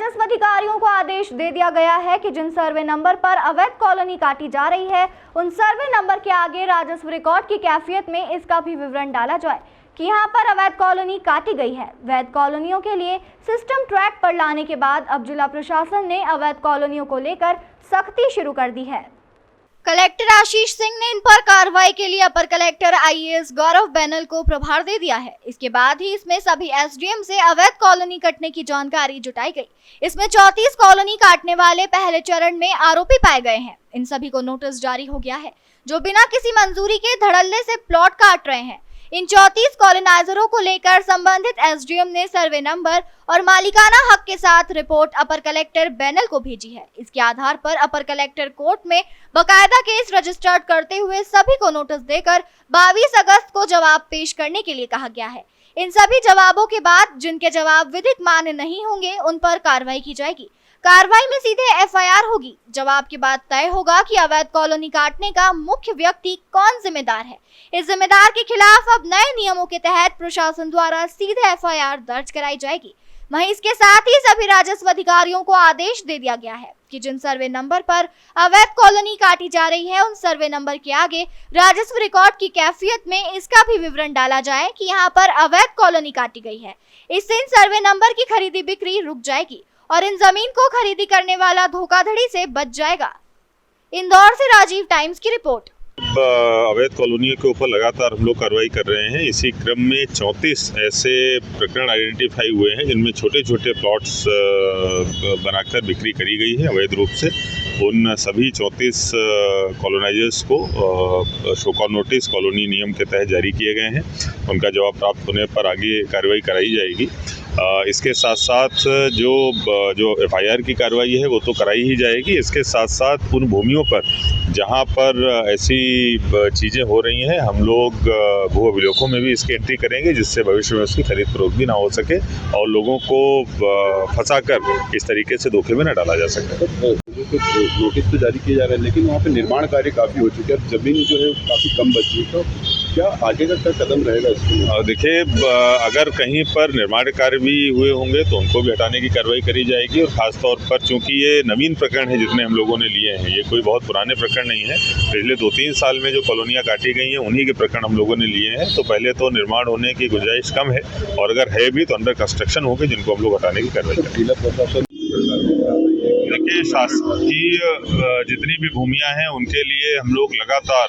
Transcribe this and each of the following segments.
राजस्व अधिकारियों को आदेश दे दिया गया है कि जिन सर्वे नंबर पर अवैध कॉलोनी काटी जा रही है, उन सर्वे नंबर के आगे राजस्व रिकॉर्ड की कैफियत में इसका भी विवरण डाला जाए कि यहाँ पर अवैध कॉलोनी काटी गई है। वैध कॉलोनियों के लिए सिस्टम ट्रैक पर लाने के बाद अब जिला प्रशासन ने अवैध कॉलोनियों को लेकर सख्ती शुरू कर दी है। कलेक्टर आशीष सिंह ने इन पर कार्रवाई के लिए अपर कलेक्टर आईएएस गौरव बैनल को प्रभार दे दिया है। इसके बाद ही इसमें सभी एसडीएम से अवैध कॉलोनी कटने की जानकारी जुटाई गई। इसमें 34 कॉलोनी काटने वाले पहले चरण में आरोपी पाए गए हैं। इन सभी को नोटिस जारी हो गया है, जो बिना किसी मंजूरी के धड़ल्ले से प्लॉट काट रहे हैं। इन 34 कॉलोनाइजरों को लेकर संबंधित एसडीएम ने सर्वे नंबर और मालिकाना हक के साथ रिपोर्ट अपर कलेक्टर बैनल को भेजी है। इसके आधार पर अपर कलेक्टर कोर्ट में बकायदा केस रजिस्टर्ड करते हुए सभी को नोटिस देकर 22 अगस्त को जवाब पेश करने के लिए कहा गया है। इन सभी जवाबों के बाद जिनके जवाब विधिक मान्य नहीं होंगे, उन पर कार्रवाई की जाएगी। कार्रवाई में सीधे एफआईआर होगी। जवाब के बाद तय होगा कि अवैध कॉलोनी काटने का मुख्य व्यक्ति कौन जिम्मेदार है। इस जिम्मेदार के खिलाफ अब नए नियमों के तहत प्रशासन द्वारा सीधे एफआईआर दर्ज कराई जाएगी। वहीं इसके साथ ही सभी राजस्व अधिकारियों को आदेश दे दिया गया है कि जिन सर्वे नंबर पर अवैध कॉलोनी काटी जा रही है, उन सर्वे नंबर के आगे राजस्व रिकॉर्ड की कैफियत में इसका भी विवरण डाला जाए कि यहाँ पर अवैध कॉलोनी काटी गई है। इससे इन सर्वे नंबर की खरीदी बिक्री रुक जाएगी और इन जमीन को खरीदी करने वाला धोखाधड़ी से बच जाएगा। इंदौर से राजीव टाइम्स की रिपोर्ट। अवैध कॉलोनियों के ऊपर लगातार हम लोग कार्रवाई कर रहे हैं। इसी क्रम में 34 ऐसे प्रकरण आइडेंटिफाई हुए हैं जिनमें छोटे छोटे प्लॉट्स बनाकर बिक्री करी गई है अवैध रूप से। उन सभी 34 कॉलोनाइजर्स को शो कॉज नोटिस कॉलोनी नियम के तहत जारी किए गए हैं। उनका जवाब प्राप्त होने पर आगे कार्रवाई कराई जाएगी। इसके साथ साथ जो एफआईआर की कार्रवाई है वो तो कराई ही जाएगी। इसके साथ साथ उन भूमियों पर जहां पर ऐसी चीज़ें हो रही हैं, हम लोग भू अभिलेखों में भी इसकी एंट्री करेंगे, जिससे भविष्य में उसकी खरीद फरोख्त भी ना हो सके और लोगों को फंसाकर इस तरीके से धोखे में न डाला जा सके। नोटिस तो जारी किए जा रहे हैं, लेकिन वहाँ पे निर्माण कार्य काफ़ी हो चुके हैं, जमीन जो है काफ़ी कम बची है, तो क्या आगे का कदम रहेगा इसमें? देखिए, अगर कहीं पर निर्माण कार्य भी हुए होंगे तो उनको भी हटाने की कार्रवाई करी जाएगी। और ख़ास तौर पर चूंकि ये नवीन प्रकरण है जितने हम लोगों ने लिए हैं, ये कोई बहुत पुराने प्रकरण नहीं है। पिछले 2-3 साल में जो कॉलोनियाँ काटी गई हैं उन्हीं के प्रकरण हम लोगों ने लिए हैं। तो पहले तो निर्माण होने की गुंजाइश कम है और अगर है भी तो अंडर कंस्ट्रक्शन होंगे, जिनको हम लोग हटाने की कार्रवाई करेंगे। जिला प्रशासन देखिए, शासकीय जितनी भी भूमियां हैं उनके लिए हम लोग लगातार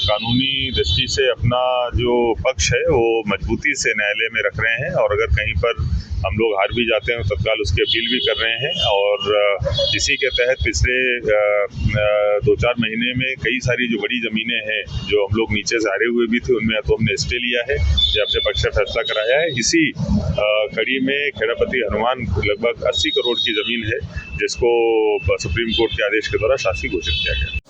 कानूनी दृष्टि से अपना जो पक्ष है वो मजबूती से न्यायालय में रख रहे हैं और अगर कहीं पर हम लोग हार भी जाते हैं तो तत्काल उसकी अपील भी कर रहे हैं। और इसी के तहत पिछले 2-4 महीने में कई सारी जो बड़ी ज़मीनें हैं जो हम लोग नीचे से हारे हुए भी थे, उनमें तो हमने स्टे लिया है या अपने पक्ष से फैसला कराया है। इसी कड़ी में खेड़ापति हनुमान लगभग 80 करोड़ की ज़मीन है जिसको सुप्रीम कोर्ट के आदेश के द्वारा शासी घोषित किया गया।